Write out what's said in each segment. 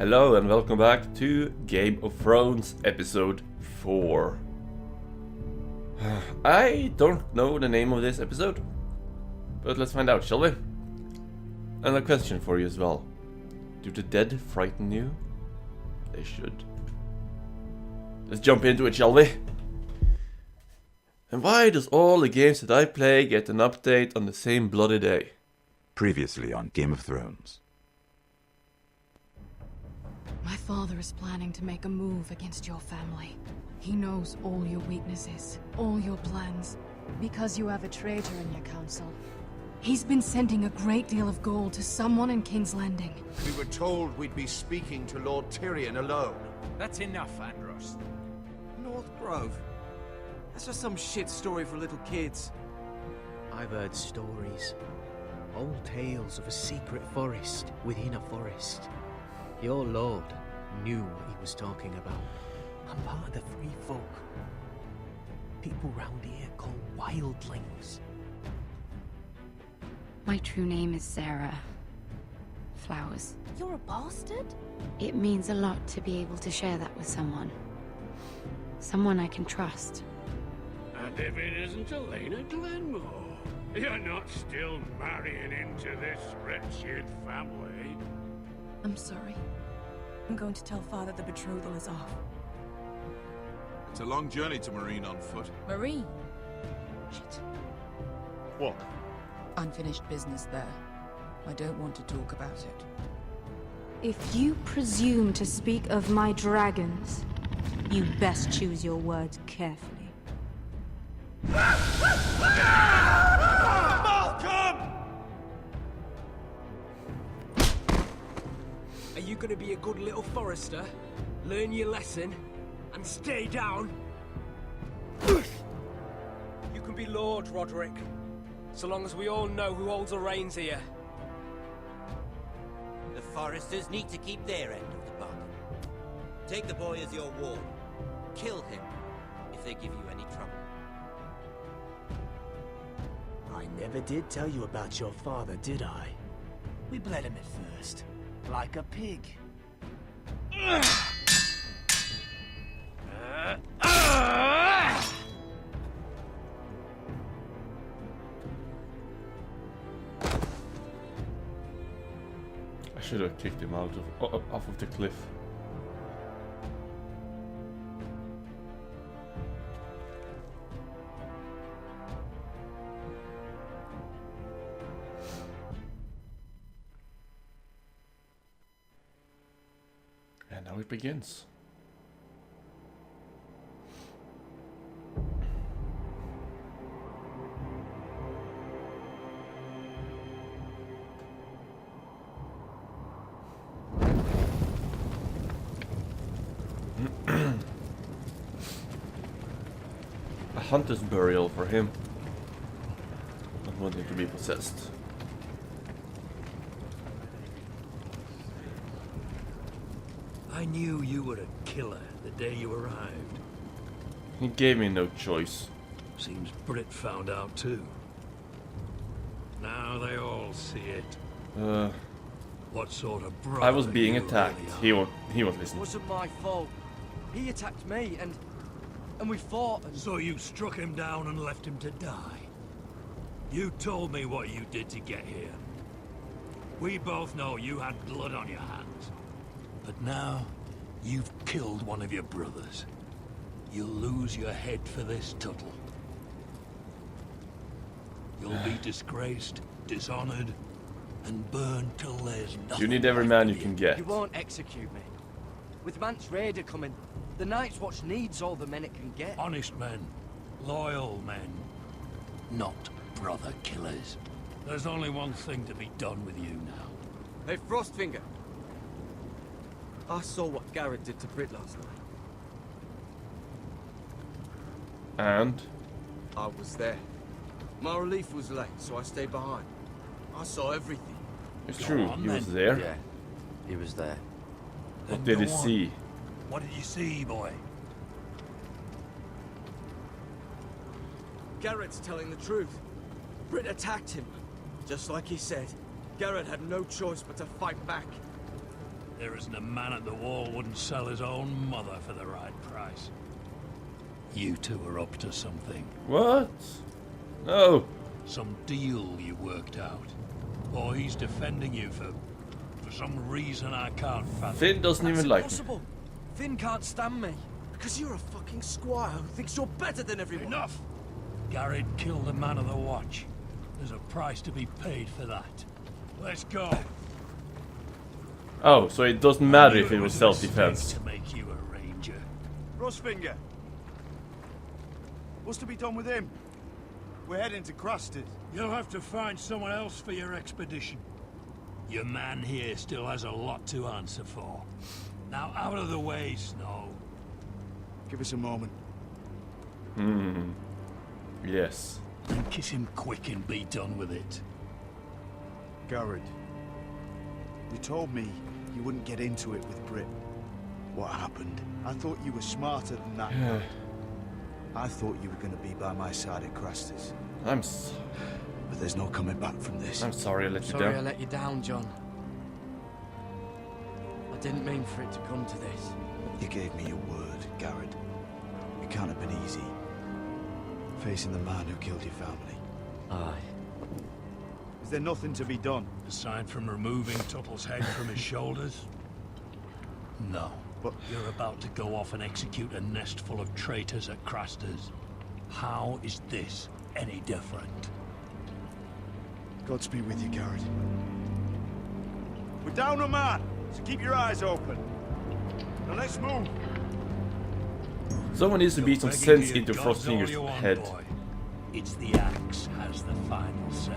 Hello and welcome back to Game of Thrones episode 4. I don't know the name of this episode, but let's find out, shall we? And a question for you as well. Do the dead frighten you? They should. Let's jump into it, shall we? And why does all the games that I play get an update on the same bloody day? Previously on Game of Thrones. My father is planning to make a move against your family. He knows all your weaknesses, all your plans, because you have a traitor in your council. He's been sending a great deal of gold to someone in King's Landing. We were told we'd be speaking to Lord Tyrion alone. That's enough, Andros. North Grove? That's just some shit story for little kids. I've heard stories. Old tales of a secret forest within a forest. Your lord knew what he was talking about. I'm part of the free folk. People round here call wildlings. My true name is Sarah Flowers. You're a bastard? It means a lot to be able to share that with someone. Someone I can trust. And if it isn't Elena Glenmore, you're not still marrying into this wretched family. I'm sorry. I'm going to tell Father the betrothal is off. It's a long journey to Marine on foot. Marine? Shit. What? Unfinished business there. I don't want to talk about it. If you presume to speak of my dragons, you best choose your words carefully. Are you gonna be a good little forester? Learn your lesson and stay down? You can be Lord, Roderick. So long as we all know who holds the reins here. The foresters need to keep their end of the bargain. Take the boy as your ward. Kill him if they give you any trouble. I never did tell you about your father, did I? We bled him at first, like a pig. I should have kicked him out of off of the cliff. And now it begins. A hunter's burial for him. Not wanting to be possessed. I knew you were a killer the day you arrived. He gave me no choice. Seems Britt found out too. Now they all see it. What sort of brother I was being you attacked. really He won't It listen. wasn't my fault. He attacked me and we fought and... So you struck him down and left him to die. You told me what you did to get here. We both know you had blood on your hands. But now, you've killed one of your brothers. You'll lose your head for this, Tuttle. You'll be disgraced, dishonored, and burned till there's nothing. You need every man you can get. You won't execute me. With Mance Raider coming, the Night's Watch needs all the men it can get. Honest men, loyal men, not brother killers. There's only one thing to be done with you now. Hey, Frostfinger. I saw what Garrett did to Britt last night. And I was there. My relief was late, so I stayed behind. I saw everything. it's Go true, on, he was then. there. Yeah, he was there. What Then did he go on. see? What did you see, boy? Garrett's telling the truth. Britt attacked him. Just like he said, Garrett had no choice but to fight back. There isn't a man at the wall wouldn't sell his own mother for the right price. You two are up to something. What? No. Some deal you worked out. Or he's defending you for some reason I can't fathom. Finn doesn't even like me. Impossible. Finn can't stand me. Because you're a fucking squire who thinks you're better than everyone. Enough! Garrett killed the man of the watch. There's a price to be paid for that. Let's go. Oh, so it doesn't matter if it was self-defense. To make you a ranger. Rosfinger. What's to be done with him? We're heading to Crusted. You'll have to find someone else for your expedition. Your man here still has a lot to answer for. Now out of the way, Snow. Give us a moment. Yes. And kiss him quick and be done with it. Garrett. You told me you wouldn't get into it with Brit. What happened? I thought you were smarter than that. I thought you were going to be by my side at Crusted. But there's no coming back from this. I'm sorry I let you down. Sorry I let you down, John. I didn't mean for it to come to this. You gave me your word, Garrett. It can't have been easy. Facing the man who killed your family. Aye. Is there nothing to be done? Aside from removing Tuttle's head from his shoulders? No. But you're about to go off and execute a nest full of traitors at Craster's. How is this any different? Godspeed with you, Garrett. We're down a man, so keep your eyes open. Now let's move. Someone needs to beat some sense into Frostfinger's head. Boy. It's the axe has the final say.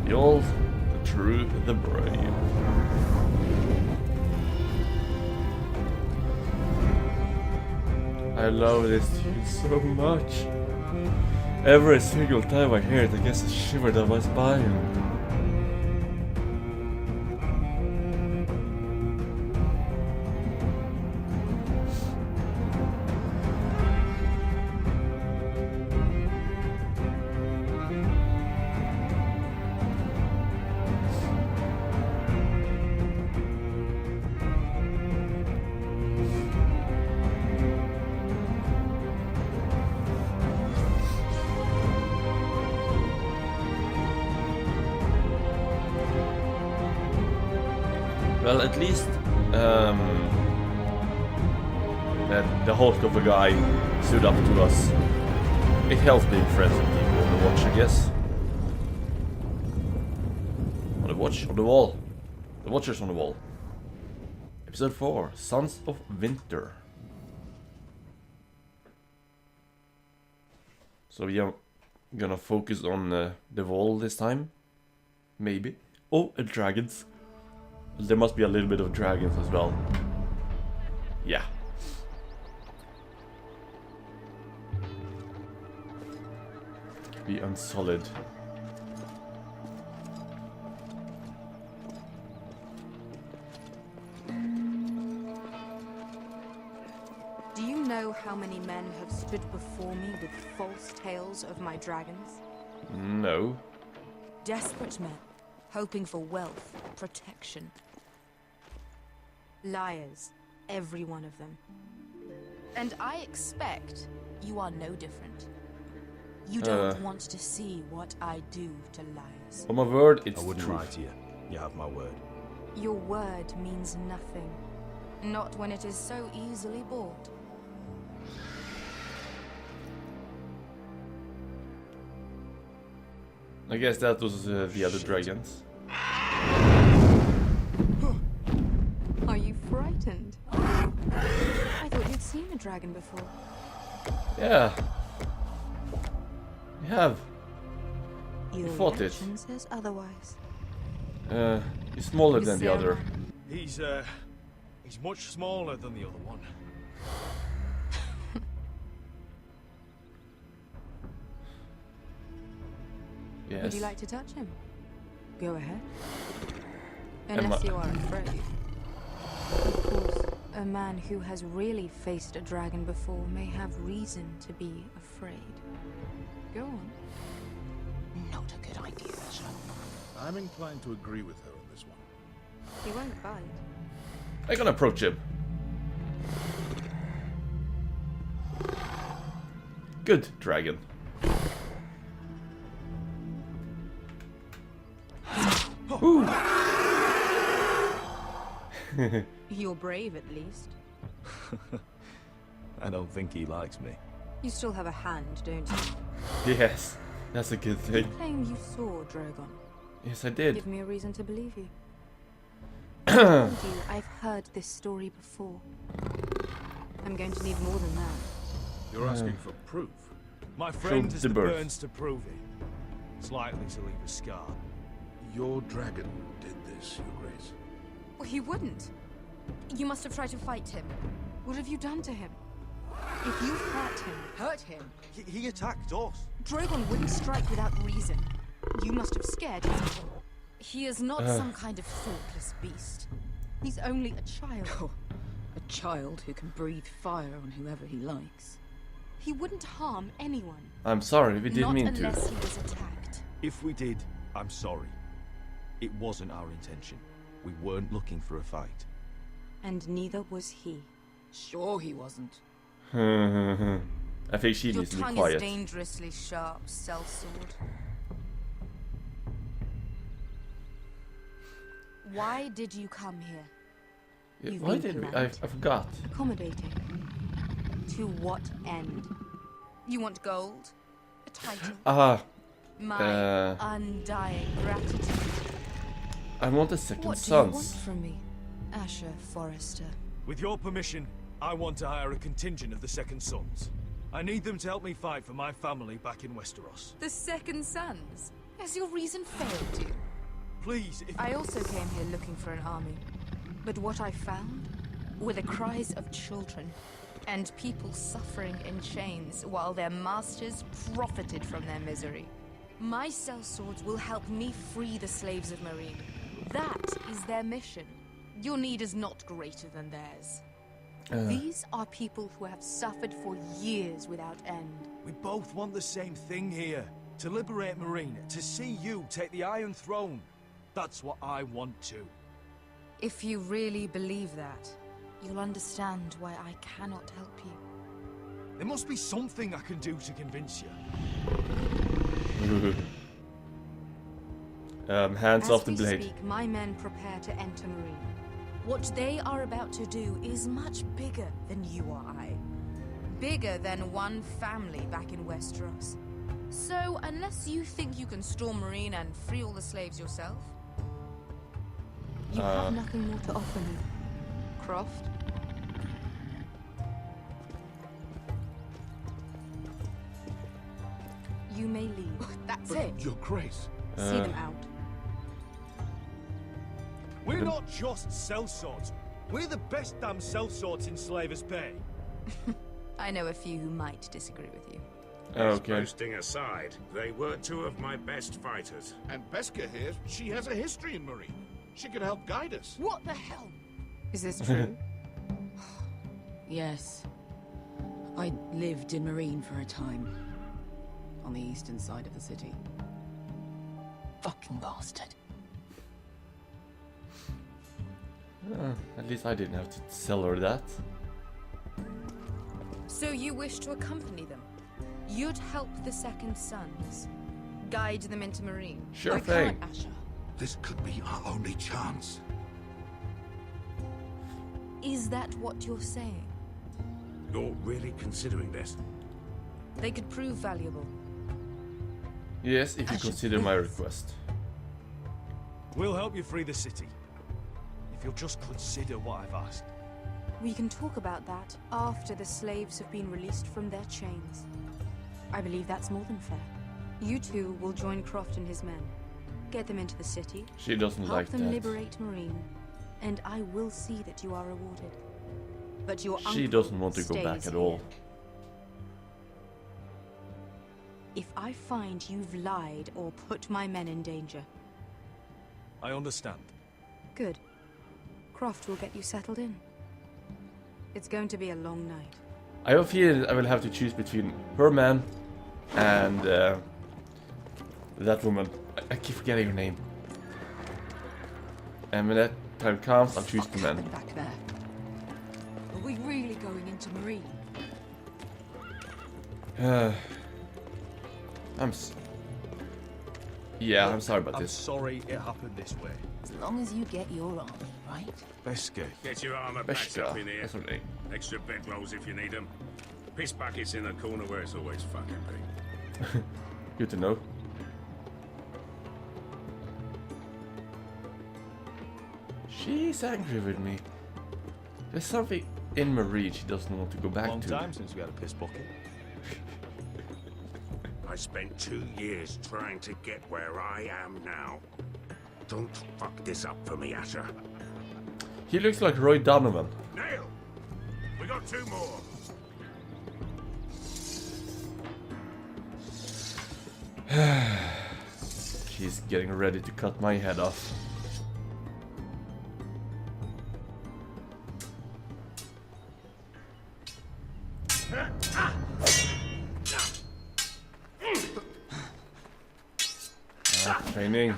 The old, the true, the brave. I love this tune so much. Every single time I hear it, I gets a shiver down my spine. Well, at least that the Hulk of a guy stood up to us. It helps being friends with people on the watch, I guess. On the watch? On the wall. The Watchers on the wall. Episode 4, Sons of Winter. So we are gonna focus on the wall this time. Maybe. Oh, and dragons. There must be a little bit of dragons as well. Yeah. Be unsolid. Do you know how many men have stood before me with false tales of my dragons? No. Desperate men, hoping for wealth, protection. Liars, every one of them. And I expect you are no different. You don't want to see what I do to liars. On my word, it's I wouldn't true. lie to you. You have my word. Your word means nothing. Not when it is so easily bought. I guess that was the other dragons. Are you frightened? I thought you'd seen a dragon before. Yeah. You have. Your fought it. reaction says otherwise. He's smaller You than say the I'm other. right. He's much smaller than the other one. Yes. Would you like to touch him? Go ahead. Am Unless I- you are afraid. Of course, A man who has really faced a dragon before may have reason to be afraid. Go on. Not a good idea, sir. I'm inclined to agree with her on this one. He won't bite. I can approach him. Good, dragon. Ooh. You're brave, at least. I don't think he likes me. You still have a hand, don't you? Yes, that's a good thing. You claim you saw Drogon. Yes, I did. Give me a reason to believe you. I told you, I've heard this story before. I'm going to need more than that. You're asking for proof? My friend Show has the the birth. burns to prove it. It's likely to leave a scar. Your dragon did this, Your Grace. Well, he wouldn't. You must have tried to fight him. What have you done to him? If you've hurt him. He attacked us. Drogon wouldn't strike without reason. You must have scared him. He is not some kind of thoughtless beast. He's only a child. Oh, a child who can breathe fire on whoever he likes. He wouldn't harm anyone. I'm sorry, we didn't mean to. Not unless he was attacked. If we did, I'm sorry. It wasn't our intention. We weren't looking for a fight. And neither was he. Sure he wasn't. I think she Your needs to be tongue quiet. is dangerously sharp, sellsword. Why did you come here? Yeah, You've why been did we? I polite. forgot. Accommodating. To what end? You want gold? A title? My undying gratitude. I want a second What do you want sons. from me, Asher Forrester? With your permission, I want to hire a contingent of the Second Sons. I need them to help me fight for my family back in Westeros. The Second Sons? Has your reason failed you? Please, if... I also came here looking for an army. But what I found were the cries of children and people suffering in chains while their masters profited from their misery. My sellswords will help me free the slaves of Marine. That is their mission. Your need is not greater than theirs. These are people who have suffered for years without end. We both want the same thing here. To liberate Marine, to see you take the Iron Throne. That's what I want too. If you really believe that, you'll understand why I cannot help you. There must be something I can do to convince you. Hands off the blade. As we speak, my men prepare to enter Marine. What they are about to do is much bigger than you or I. Bigger than one family back in Westeros. So, unless you think you can storm Marine and free all the slaves yourself, you have nothing more to offer me, Croft. You may leave. That's But it. Your Grace. See them out. We're not just sellswords. We're the best damn sellswords in Slavers Bay. I know a few who might disagree with you. Okay. Boasting aside, they were two of my best fighters. And Beska here, she has a history in Marine. She could help guide us. What the hell? Is this true? Yes. I lived in Marine for a time. On the eastern side of the city. Fucking bastard. At least I didn't have to tell her that. So you wish to accompany them? You'd help the Second Sons? Guide them into Marine? Sure I thing. can't, Asher. This could be our only chance. Is that what you're saying? You're really considering this? They could prove valuable. Yes, if you Asher, consider my please. request. We'll help you free the city. If you'll just consider what I've asked. We can talk about that after the slaves have been released from their chains. I believe that's more than fair. You two will join Croft and his men. Get them into the city. She doesn't help like them that. liberate Marine. And I will see that you are rewarded. But your She uncle doesn't want to go back stays at all. here. If I find you've lied or put my men in danger, I understand. good. Croft will get you settled in. It's going to be a long night. I have a feeling I will have to choose between her man and that woman. I keep forgetting her name. And when that time comes, I'll choose the man. Back there. Are we really going into Marine? Yeah, I'm sorry about I'm this. sorry it happened this way. As long as you get your army, right? Beske. Get your armor backed up in here. That's her name. Extra bedrolls if you need them. Piss buckets in the corner where it's always fucking been. Good to know. She's angry with me. There's something in Marie she doesn't want to go back Long to. time since we had a piss bucket. I spent 2 years trying to get where I am now. Don't fuck this up for me, Asher. He looks like Roy Donovan. Nail! We got 2 more. She's getting ready to cut my head off. Training.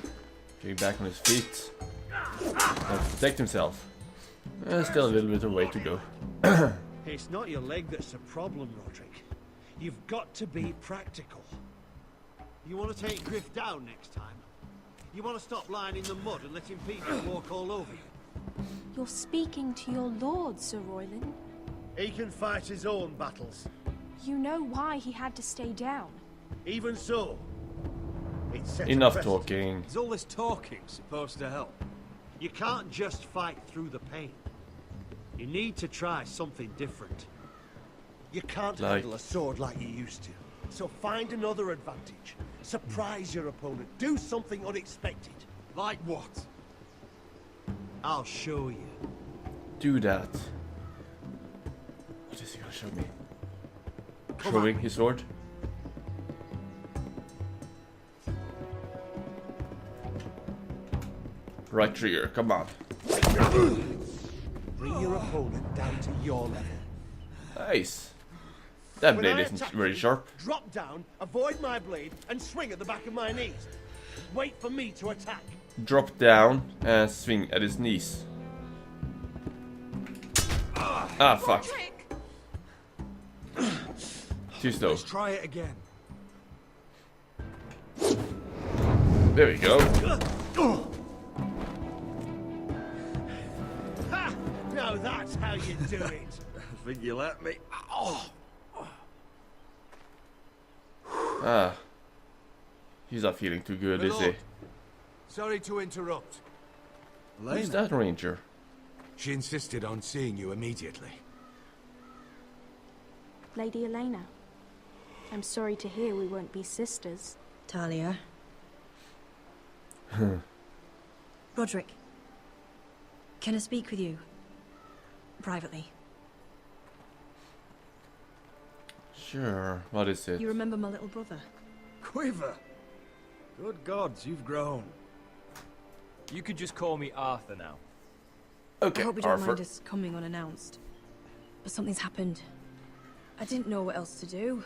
Getting back on his feet. Now to protect himself. Still a little bit of way to go. It's not your leg that's the problem, Roderick. You've got to be practical. You want to take Griff down next time? You want to stop lying in the mud and letting people walk all over you? You're speaking to your lord, Sir Royland. He can fight his own battles. You know why he had to stay down. Even so, it sets a Enough precedent. talking. Is all this talking supposed to help? You can't just fight through the pain. You need to try something different. You can't handle a sword like you used to. So find another advantage. Surprise your opponent. Do something unexpected. Like what? I'll show you. Do that. What is he gonna show me? Come Showing on. his sword? Right trigger, come on. Bring your opponent down to your level. Nice. That When blade I isn't attack very you, sharp. Drop down, avoid my blade, and swing at the back of my knees. Wait for me to attack. Drop down and swing at his knees. Ah, fuck. Too slow. Let's try it again. There we go. Ha! Now that's how you do it. I think you let me. Oh. Ah. He's not feeling too good, is he? Sorry to interrupt. Who's that ranger? She insisted on seeing you immediately. Lady Elena, I'm sorry to hear we won't be sisters. Talia. Roderick. Can I speak with you? Privately. Sure. What is it? You remember my little brother? Quiver. Good gods, you've grown. You could just call me Arthur now. Okay, I hope you don't Arthur. mind us coming unannounced. But something's happened. I didn't know what else to do.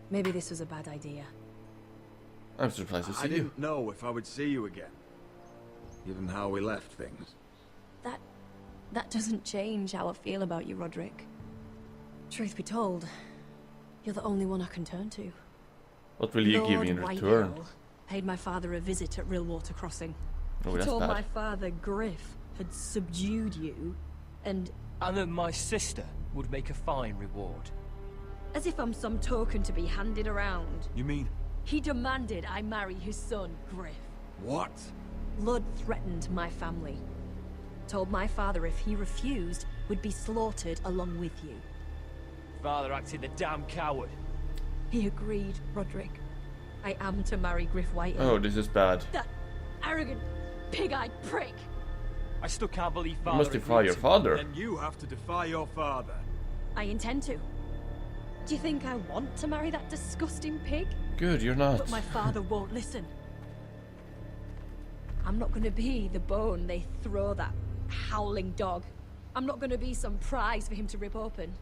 Maybe this was a bad idea. I'm surprised to see I you. didn't know if I would see you again. Given how we left things. That doesn't change how I feel about you, Roderick. Truth be told, you're the only one I can turn to. What will you give Lord me in White return? Earl paid my father a visit at Rillwater Crossing. Oh, He that's told bad. my father Griff had subdued you, and that my sister would make a fine reward. as if I'm some token to be handed around. You mean? He demanded I marry his son, Griff. What? Blood threatened my family. Told my father if he refused, would be slaughtered along with you. Father acted a damn coward. He agreed, Roderick. I am to marry Griff White. Oh, this is bad. That arrogant, pig-eyed prick! I still can't believe You Father must defy agreed your to- father. Then you have to defy your father. I intend to. Do you think I want to marry that disgusting pig? Good, you're not. But my father won't listen. I'm not gonna be the bone they throw that howling dog. I'm not gonna be some prize for him to rip open.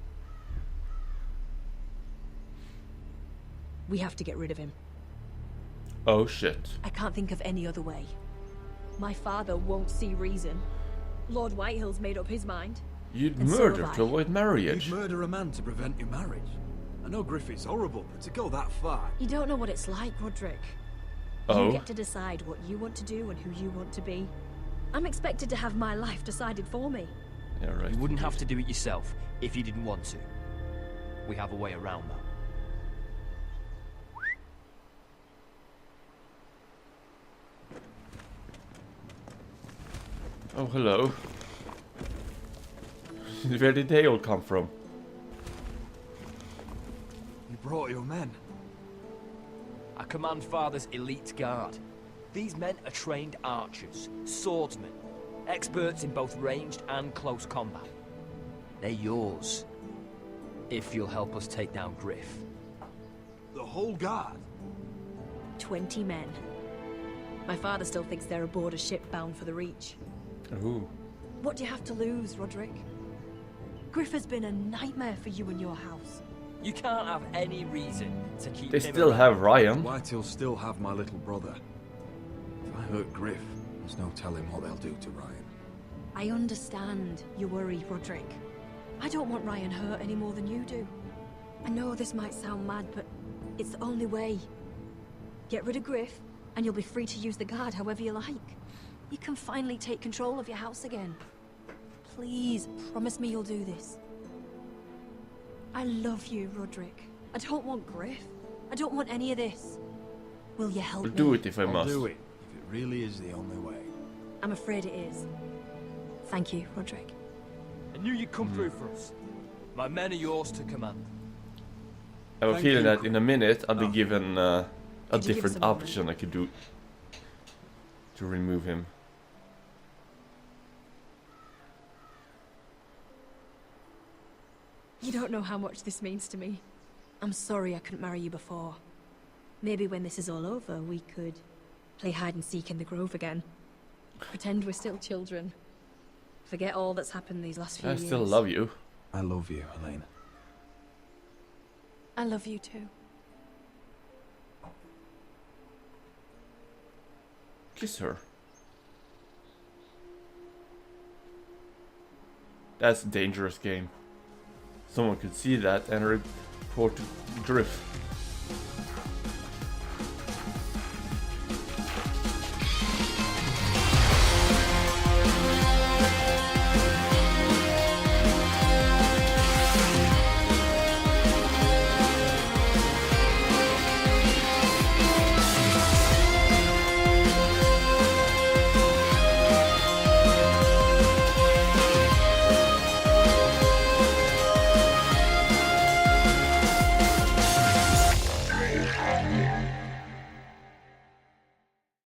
We have to get rid of him. Oh shit. I can't think of any other way. My father won't see reason. Lord Whitehill's made up his mind. You'd And so murder have I. to avoid marriage. You'd murder a man to prevent your marriage. I know Griffith's horrible, but to go that far... You don't know what it's like, Roderick. Oh? You get to decide what you want to do and who you want to be. I'm expected to have my life decided for me. Yeah, right. You wouldn't have to do it yourself if you didn't want to. We have a way around that. Oh, hello. Where did they all come from? You brought your men. I command Father's elite guard. These men are trained archers, swordsmen, experts in both ranged and close combat. They're yours, if you'll help us take down Griff. The whole guard? 20 men. My father still thinks they're aboard a ship bound for the Reach. Ooh. What do you have to lose, Roderick? Griff has been a nightmare for you and your house. You can't have any reason to keep They him still around. have Ryan. Whitehill'll still have my little brother. If I hurt Griff, there's no telling what they'll do to Ryan. I understand your worry, Roderick. I don't want Ryan hurt any more than you do. I know this might sound mad, but it's the only way. Get rid of Griff, and you'll be free to use the guard however you like. You can finally take control of your house again. Please, promise me you'll do this. I love you, Roderick. I don't want Griff. I don't want any of this. Will you help I'll me? do it if I I'll must. do it, if it really is the only way. I'm afraid it is. Thank you, Roderick. I knew you'd come through for us. My men are yours to command. I have a Thank feeling you. that in a minute I'll be Oh. given a Could you give different us a moment? option I could do to remove him. You don't know how much this means to me. I'm sorry I couldn't marry you before. Maybe when this is all over, we could play hide and seek in the grove again. Pretend we're still children. Forget all that's happened these last few I years. still love you. I love you, Helena. I love you too. Kiss her. That's a dangerous game. Someone could see that and report to Griff.